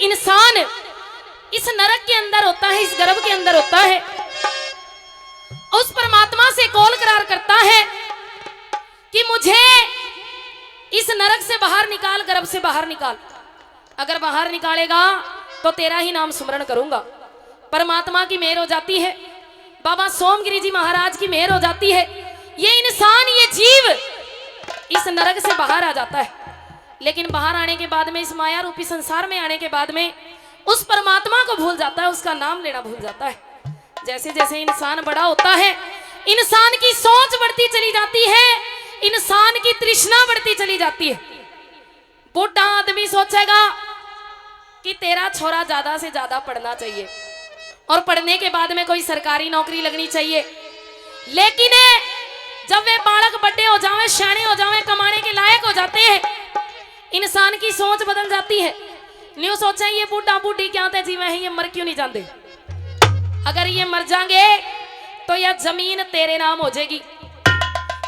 इंसान इस नरक के अंदर होता है, इस गर्भ के अंदर होता है, उस परमात्मा से कॉल करार करता है कि मुझे इस नरक से बाहर निकाल, गर्भ से बाहर निकाल। अगर बाहर निकालेगा तो तेरा ही नाम स्मरण करूंगा। परमात्मा की मेहर हो जाती है, बाबा सोमगिरी जी महाराज की मेहर हो जाती है। ये इंसान, ये जीव इस नरक से बाहर आ जाता है। लेकिन बाहर आने के बाद में, इस माया रूपी संसार में आने के बाद में, उस परमात्मा को भूल जाता है, उसका नाम लेना भूल जाता है। जैसे जैसे इंसान बड़ा होता है, इंसान की सोच बढ़ती चली जाती है, इंसान की तृष्णा बढ़ती चली जाती है। बूढ़ा आदमी सोचेगा कि तेरा छोरा ज्यादा से ज्यादा पढ़ना चाहिए और पढ़ने के बाद में कोई सरकारी नौकरी लगनी चाहिए। लेकिन जब वे बालक बड़े हो जावे, शाणे हो जावे, कमाने के लायक हो जाते हैं, इंसान की सोच बदल जाती है। न्यू सोचा ये बूढ़ा बूढ़ी क्या थे जीवे हैं, ये मर क्यों नहीं जाते? अगर ये मर जाएंगे तो यह जमीन तेरे नाम हो जाएगी,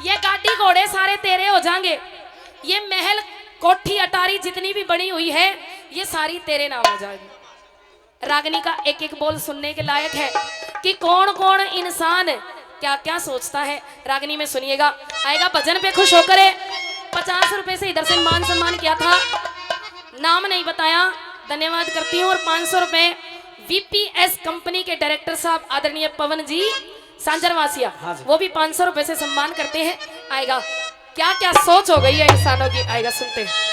ये गाड़ी घोड़े सारे तेरे हो जाएंगे, ये महल कोठी अटारी जितनी भी बनी हुई है ये सारी तेरे नाम हो जाएगी। रागनी का एक एक बोल सुनने के लायक है कि कौन कौन इंसान क्या क्या सोचता है। रागनी में सुनिएगा, आएगा भजन पे खुश होकर। 50 रुपए से इधर से मान सम्मान किया था, नाम नहीं बताया, धन्यवाद करती हूँ। और 500 रुपए VPS कंपनी के डायरेक्टर साहब आदरणीय पवन जी सांजरवासिया, वो भी 500 रुपए से सम्मान करते हैं। आएगा, क्या क्या सोच हो गई है इंसानों की, आएगा सुनते हैं।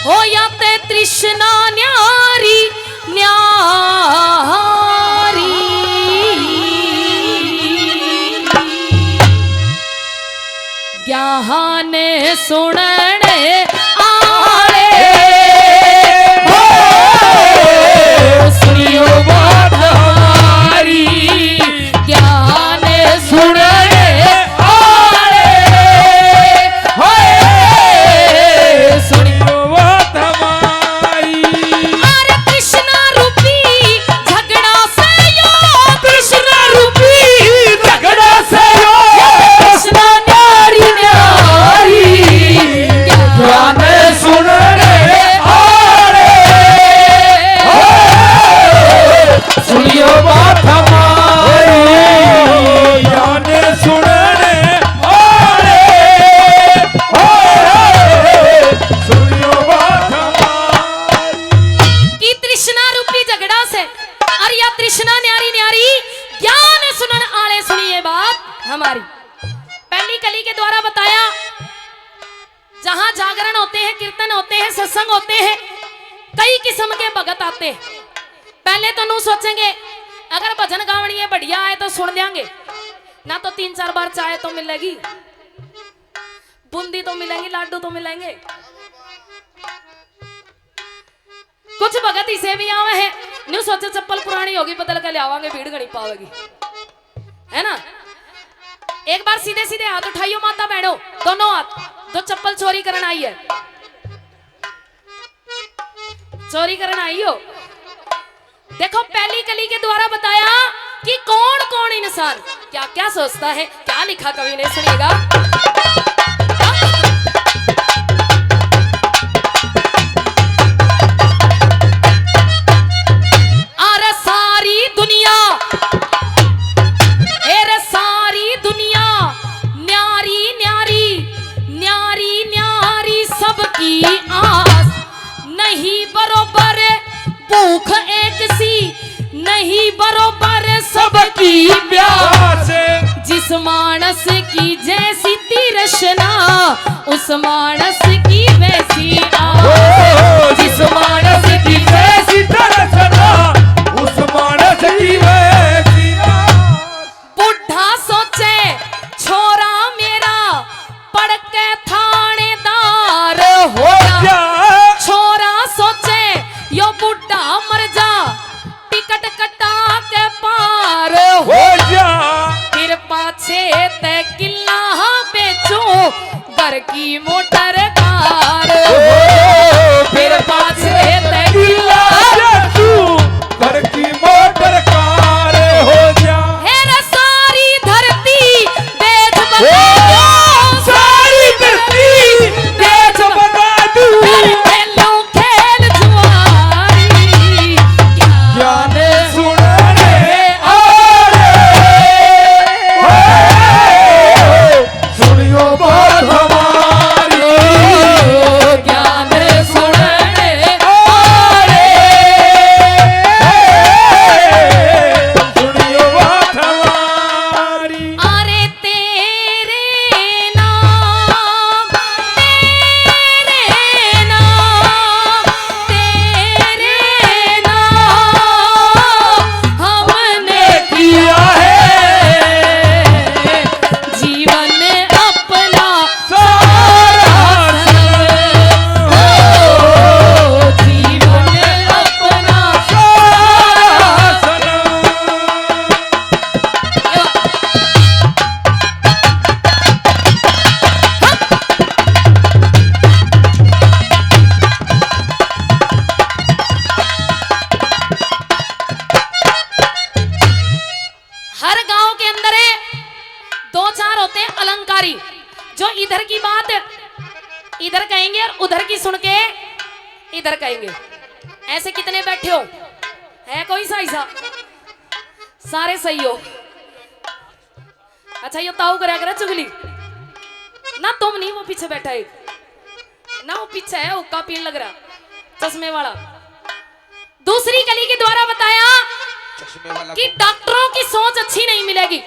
हो या ते तृष्णा न्यारी न्यारी, ज्ञान सुनने आले हो, सुनियो बात हमारी, ज्ञान सुनने हमारी पहली कली के द्वारा बताया। जहां जागरण होते हैं, कीर्तन होते हैं, सत्संग होते हैं, कई किस्म के भगत आते हैं। पहले तो नू सोचेंगे अगर भजन गावनी है बढ़िया है तो सुन देंगे ना, तो 3-4 बार चाय तो मिलेगी, बूंदी तो मिलेंगी, लाडू तो मिलेंगे। कुछ भगत इसे भी आवे हैं, न्यू सोचे चप्पल पुरानी होगी बदल के ले आवांगे, भीड़ गणी पावेगी, है ना। एक बार सीधे सीधे हाथ उठाइयो माता बहनों, दोनों हाथ, जो चप्पल चोरी करने आई है, चोरी करने आई हो। देखो पहली कली के द्वारा बताया कि कौन कौन इंसान क्या क्या सोचता है, क्या लिखा कवि ने, सुनिएगा। अरे सारी दुनिया, अरे सारी दुनिया न्यारी न्यारी न्यारी न्यारी, सबकी आस नहीं बरोबर, भूख एक सी नहीं बरोबर, सबकी प्यास। जिस मानस की जैसी तृष्णा, उस मानस की वैसी आस। जिस मानस की जैसी तृष्णा, उस मानस की वैसी आस। बुढ़ा सोचे छोरा मेरा पढ़ के थानेदार होया, मोटर कार फिर पाछे तेरा तू घर की मोटर कार हो जा। है ना सारी धरती बेच बगा दूं, सारी धरती बेच बगा दूं, फिर खेलूं खेल जुआरी ज्ञान सुनने सुनियो बात हमारी, ज्ञान सुनने सुनियो बात हमारी। अरे तेरे नाम हमने किया है जीवन अपना सारा जीवन अपना सारा सनम। हर गांव के अंदर है दो चार होते हैं अलंकारी, जो इधर की बात इधर कहेंगे और उधर की सुन के इधर कहेंगे। ऐसे कितने बैठे हो? है कोई सही सा? सारे सही हो। अच्छा ये ताऊ करा चुगली ना, तुम नहीं, वो पीछे बैठा है ना, वो पीछे है, हुक्का पीन लग रहा चश्मे वाला। दूसरी कली के द्वारा बताया कि डॉक्टरों की सोच अच्छी नहीं मिलेगी।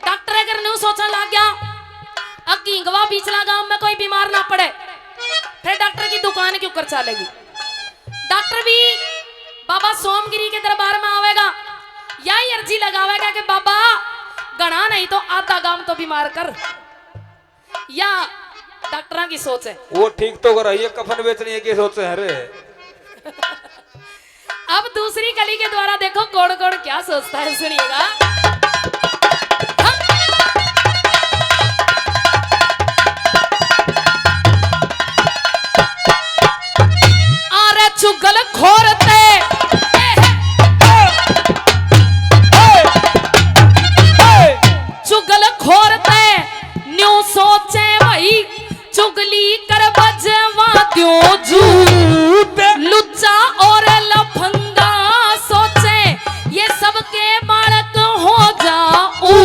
डॉक्टर अगर न्यू सोचने लग गया अब गिंगवा पिछला गांव में कोई बीमार ना पड़े, फिर डॉक्टर की दुकान क्यों कर चलेगी? डॉक्टर भी बाबा सोमगिरी के दरबार में आवेगा, यही अर्जी लगावेगा कि बाबा गणा नहीं तो आधा गांव तो बीमार कर। या डॉक्टरों की सोच है वो ठीक तो कर रही है, कफन बेचने की सोच है रे। अब दूसरी कली के द्वारा देखो कौन कौन क्या सोचता है, सुनिएगा। अरे चुगल खोरते चुगल खोरते न्यू सोचे भाई चुगली कर बजवा क्यों झूठ लुच्चा और लफंगा सोचे ये सबके बालक हो जाऊं।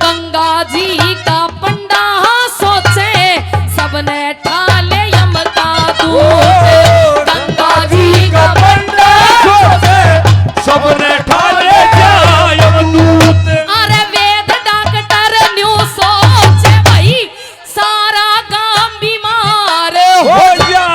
गंगा जी का पंडा सोचे सबने ठाले यम का दूध। गंगा जी का पंडा सोचे सबने ठाले यमदूत। अरे वेद डॉक्टर न्यू सोचे भाई सारा गांव बीमार हो जा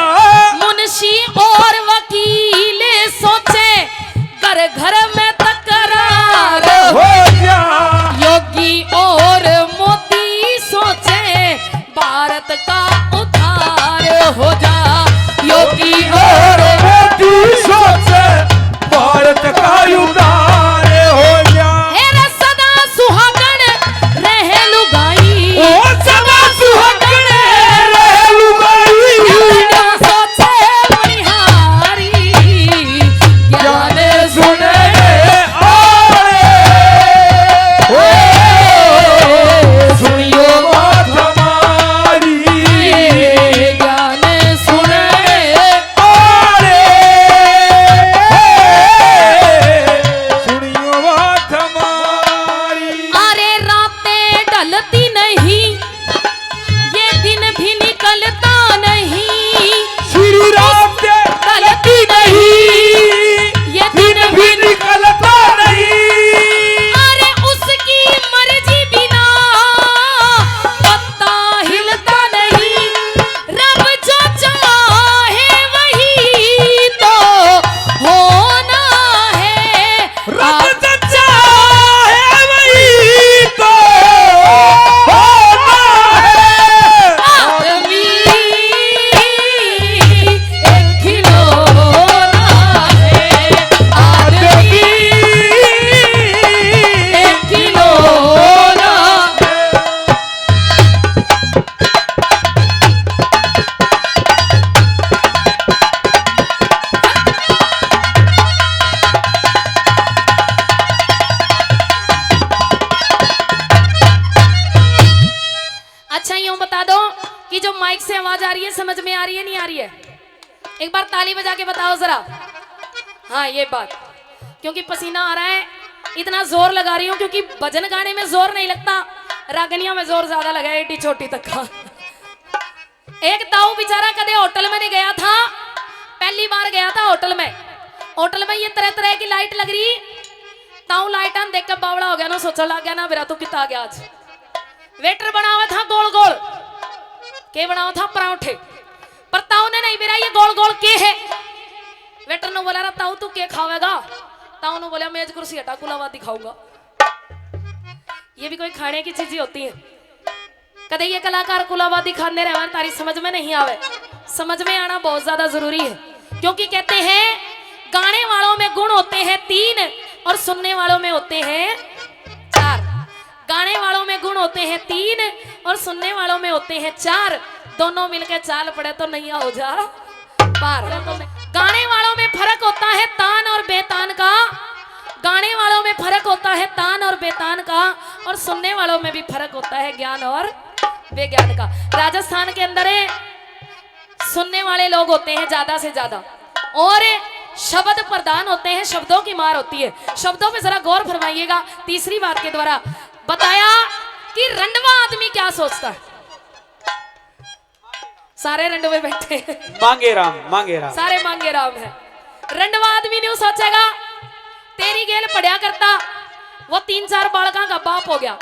माइक से आवाज आ रही है, समझ में आ रही है नहीं आ रही है? एक बार ताली बजा के बताओ जरा। हाँ ये बात, क्योंकि पसीना आ रहा है, इतना जोर लगा रही हूँ क्योंकि भजन गाने में जोर नहीं लगता, रागनिया में जोर ज्यादा लगा है, एटी छोटी तक का। एक ताऊ बेचारा कदे होटल में नहीं गया था, पहली बार गया था होटल में। होटल में ये तरह तरह की लाइट लग रही, ताऊ लाइट देख कर बावड़ा हो गया ना, सोचने लग गया ना मेरा तो कितना गया आज। वेटर बना हुआ था गोल गोल, के बना हुआ था पराठे, पर ताऊ ने नहीं मेरा ये गोल गोल के है। वेटर ने बोला ताऊ तू के खावेगा? ताऊ ने बोला मेज कुर्सी हटा कुलावादी खाऊंगा। ये भी कोई खाने की चीज ही होती है? कदे ये कलाकार कुलावादी खाने रहे तारी समझ में नहीं आवे। समझ में आना बहुत ज्यादा जरूरी है, क्योंकि कहते हैं गाने वालों में गुण होते हैं 3 और सुनने वालों में होते हैं 4। गाने वालों में गुण होते हैं 3 और सुनने वालों में होते हैं 4। दोनों मिलकर चाल पड़े तो नैया हो जा पार। गाने वालों में फर्क होता है तान और बेतान का, गाने वालों में फर्क होता है तान और बेतान का, और सुनने वालों में भी फर्क होता है ज्ञान और बेज्ञान का। राजस्थान के अंदर सुनने वाले लोग होते हैं ज्यादा से ज्यादा, और शब्द प्रधान होते हैं, शब्दों की मार होती है। शब्दों पे जरा गौर फरमाइएगा। तीसरी बात के द्वारा बताया कि रंडवा आदमी क्या सोचता है। सारे रंडवे बैठे मांगे राम मांगे राम, सारे मांगे राम है। रंडवा आदमी नहीं सोचेगा तेरी गेल पढ़िया करता, वो 3-4 बालका का बाप हो गया,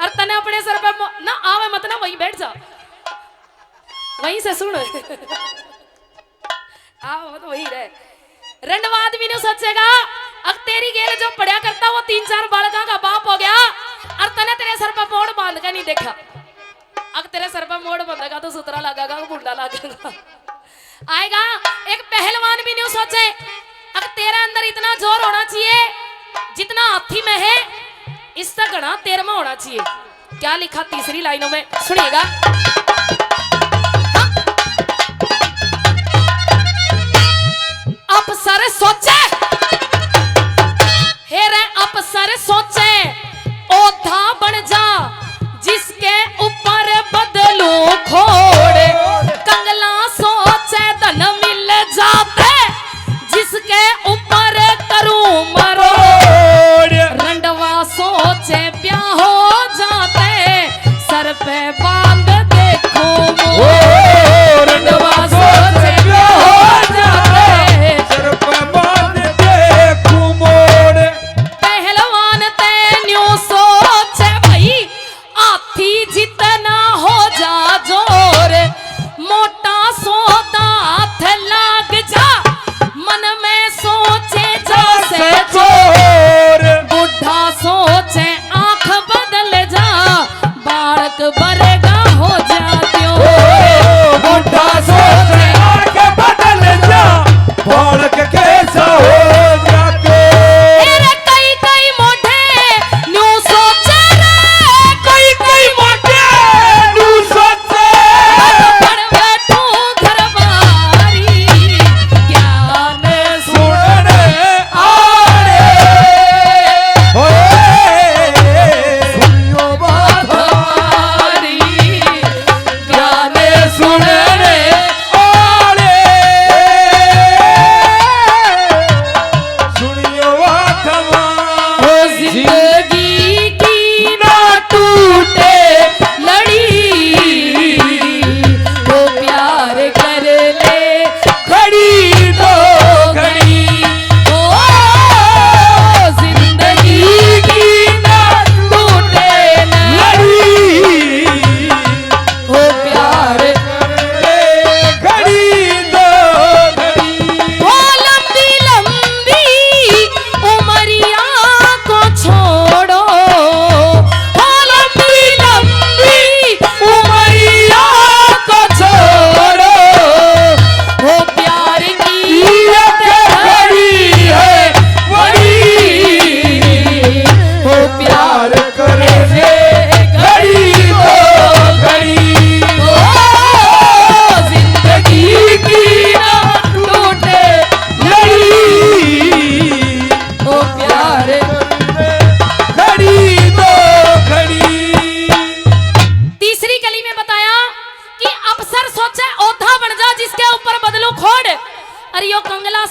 और तने अपने सर पे ना आवे मत ना, वहीं बैठ जा, वहीं से सुन आओ तो वही रहे। रंडवा आदमी ने सोचेगा अब तेरी गेल जो पढ़िया करता वो 3-4 बालका का बाप हो गया, और तने तेरे सर पे मोड़ बांध के नहीं देखा। अब तेरे सर पर मोड़ बंधेगा तो सुतरा लगेगा, बुंडा लगेगा आएगा। एक पहलवान भी नहीं सोचे अब तेरे अंदर इतना जोर होना चाहिए जितना हाथी में है, इससे घना तेरे में होना चाहिए। क्या लिखा तीसरी लाइनों में, सुनिएगा। अफसर सोचे हेरे, अफसर सोचे ओधा बन जा, जिसके ऊपर बदलू खोड़, कंगला सोचे धन मिल जाते, जिसके ऊपर करूं मरोड़, रंडवा सोचे ब्याह हो जाते, सर पे बांध देखूं मोड़, रंडवा सोचे ब्याह हो जाते, सर पे बांध देखूं मोड़। पहलवान तेन्यू सोचे भाई हाथी जितना हो जा जोर, मोटा सोता हाथ लाग जा,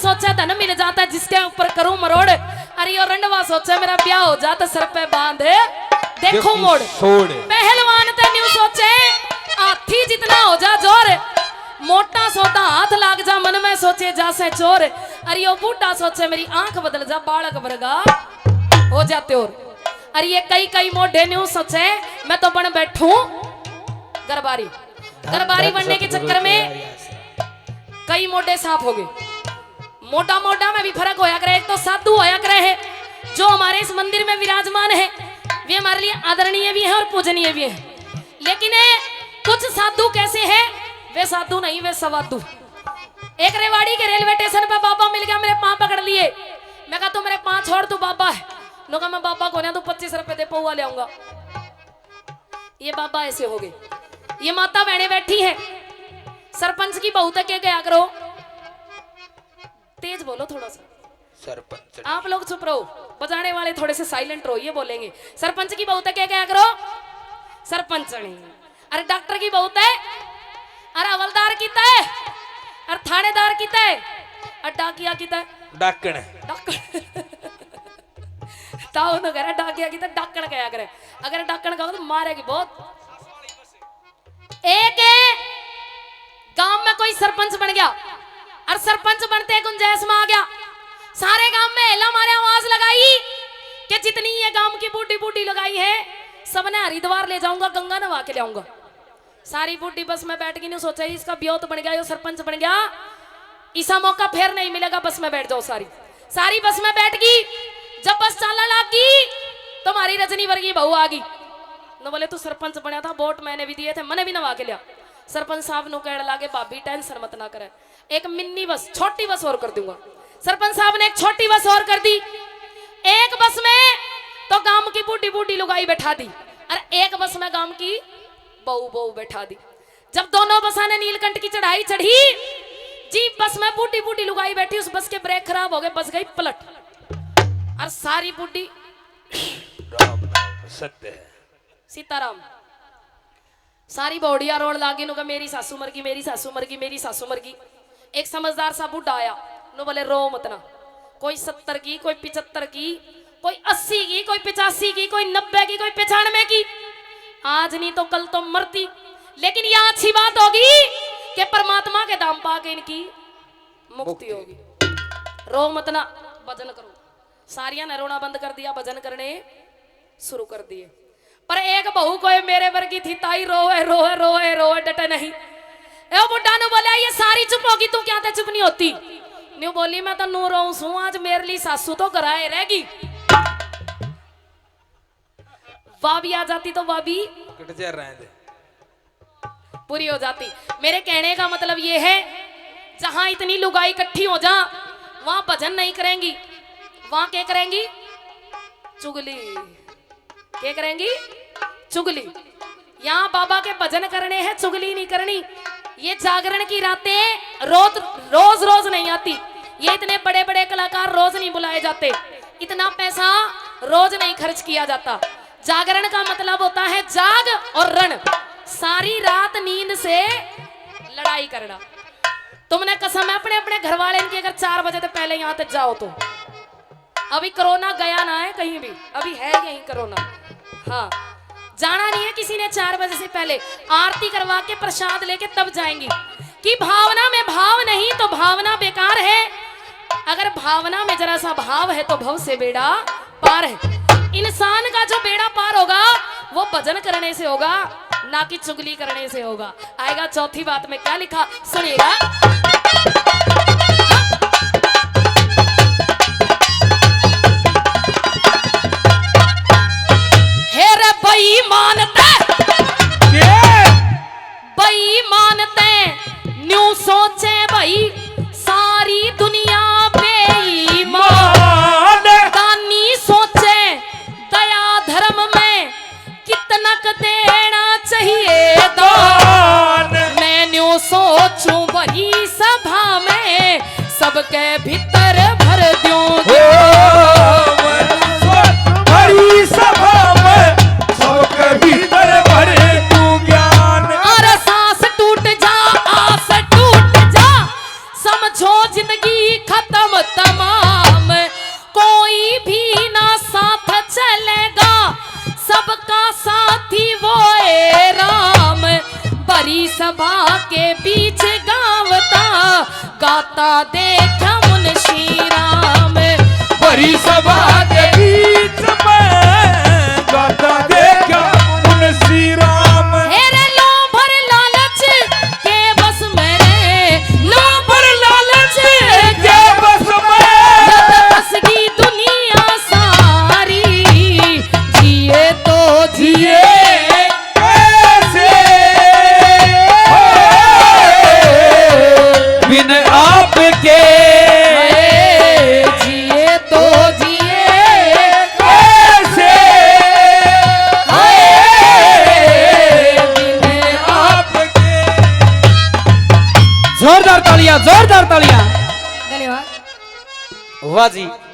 सोचा धन मिल जाता जिसके ऊपर करूं मरोड़, अरे यो रंडवा सोचा मेरा ब्याह हो जाता सर पे बांध देखो मोड़। पहलवान ते न्यू सोचे हाथी जितना हो जा जोर, मोटा सोता हाथ लाग जा मन में सोचे जा से चोर, अरे यो बूढ़ा सोचे मेरी आंख बदल जा बालक वर्गा हो जाते और, अरे ये कई कई मोढ़े न्यू सोचे मैं तो बन बैठूं गरबारी। गरबारी बनने के चक्कर में कई मोढ़े साफ हो गए। मोटा मोटा में भी फर्क होया करे, एक तो साधु होया करे है जो हमारे इस मंदिर में विराजमान है, वे हमारे लिए आदरणीय भी है और पूजनीय भी है। लेकिन कुछ साधु कैसे हैं, वे साधु नहीं वे सवाधु। एक रेवाड़ी के रेलवे स्टेशन पे बाबा मिल गया, मेरे पांव पकड़ लिए। मैं कहा तू मेरे पांव छोड़, तू बाबा है। नो कहा मैं बाबा को नहीं, तू 25 रुपए दे पौवा ले आऊंगा। ये बाबा ऐसे हो गए। ये माता बहने बैठी है, सरपंच की बहू तक क्या करो, तेज बोलो थोड़ा सा। सरपंच आप लोग चुप रहो, बजाने वाले थोड़े से साइलेंट रहो, ये बोलेंगे। सरपंच की बहू तक क्या करो, सरपंच नहीं। अरे डॉक्टर की बहू है, अरे हवलदार की है, अरे थानेदार की है, अरे डाकिया की है, डाकण ताऊ न करे डाकिया की डाकण क्या करे। अगर डाकण कहो तो मारेगी बहुत। एक गांव में कोई सरपंच बन गया, और सरपंच बनते गुंजाइश में आ गया। सारे गांव में हेला मारे आवाज लगाई कि जितनी ये गांव की बूढ़ी बूढ़ी लगाई है सबने हरिद्वार ले जाऊंगा, गंगा नवा के लाऊंगा। सारी बूढ़ी बस में बैठ गई, नहीं सोचा इसका ब्योत बन गया, यो सरपंच बन गया, ऐसा मौका फिर नहीं मिलेगा, बस में बैठ जाओ। सारी बस में बैठ गई। जब बस चलने लगी तो हमारी रजनी वर्गी बहू आ गई। न बोले तू सरपंच बनया था, वोट मैंने भी दिए थे, मैंने भी नवा के लिया। सरपंच साहब नो कहने लगे भाभी टेंशन मत ना करे, एक मिनी बस छोटी बस और कर दूंगा। सरपंच साहब ने एक छोटी बस और कर दी। एक बस में तो गांव की बूढ़ी बूढ़ी लुगाई बैठा दी, और एक बस में गांव की बहू बहू बैठा दी। जब दोनों बसा ने नीलकंठ की चढ़ाई चढ़ी, जीप बस में बूढ़ी बूढ़ी लुगाई बैठी, उस बस के ब्रेक खराब हो गए, बस गई पलट, और सारी बूढ़ी सत्य है सीताराम सारी बौड़िया रोड लागी। नु मेरी सासू मर गई, मेरी सासू मर गई, मेरी सासू मर गई। एक समझदार सा बूढ़ा आया, नु बोले रो मत ना, कोई 70 की, कोई 75 की, कोई 80 की, कोई 85 की, कोई 90 की, कोई 95 की, आज नहीं तो कल तो मरती। लेकिन यह अच्छी बात होगी कि परमात्मा के दाम पाके इनकी मुक्ति होगी। रो मत ना, भजन करो। सारिया ने रोना बंद कर दिया, भजन करने शुरू कर दिए। पर एक बहू कोई मेरे वर्गी थी, ताई रोए रोए रोए रोए डटे नहीं। ए बुड्ढा नु बोला ये सारी चुप होगी, तू क्या चुप नहीं होती। न्यू बोली मैं तो नू रोऊं सू, आज मेरे लिए सासू तो कराए रहेगी। वाबी आ जाती तो वाबी पूरी हो जाती। मेरे कहने का मतलब ये है, जहां इतनी लुगाई इकट्ठी हो जा, वहां भजन नहीं करेंगी, वहां क्या करेंगी, चुगली। क्या करेंगी, चुगली। यहाँ बाबा के भजन करने हैं, चुगली नहीं करनी। ये जागरण की रातें रोज रोज नहीं आती। ये इतने बड़े बड़े कलाकार रोज नहीं बुलाए जाते, इतना पैसा रोज नहीं खर्च किया जाता। जागरण का मतलब होता है जाग और रण, सारी रात नींद से लड़ाई करना। तुमने कसम है अपने अपने घर वाले की, अगर 4 बजे से पहले यहाँ तक जाओ तो, अभी कोरोना गया ना है कहीं भी, अभी है यही कोरोना। हाँ, जाना नहीं है किसी ने 4 बजे से पहले। आरती करवा के प्रसाद लेके तब जाएंगी। कि भावना में भाव नहीं तो भावना बेकार है। अगर भावना में जरा सा भाव है तो भव से बेड़ा पार है। इंसान का जो बेड़ा पार होगा वो भजन करने से होगा, ना कि चुगली करने से होगा। आएगा चौथी बात में क्या लिखा, सुनिएगा। बेईमानते न्यू सोचे भाई सारी दुनिया बेईमान। दानी सोचे दया धर्म में कितना देना चाहिए दान। मैं न्यू सोचूं वही सभा में सबके भीतर भर दूं बड़ी सभा में सबके भीतर भर दूं ज्ञान। और सांस टूट जा आस टूट जा, समझ समझो जिंदगी खत्म तमाम, कोई भी ना साथ चलेगा, सबका साथी वो है राम। बड़ी सभा के बीच गावता गाता देखा मुंशी राम। बड़ी सभा के बीच में गाता देखा मुंशी राम। हेरे लोभ और लालच के बस मेरे, लोभ और लालच के बस में बस की दुनिया सारी, जिए तो जिए कैसे बिन आपके, जिए तो जिए कैसे बिन आपके। जोरदार तालियां, जोरदार तालियां। धन्यवाद। वाह जी।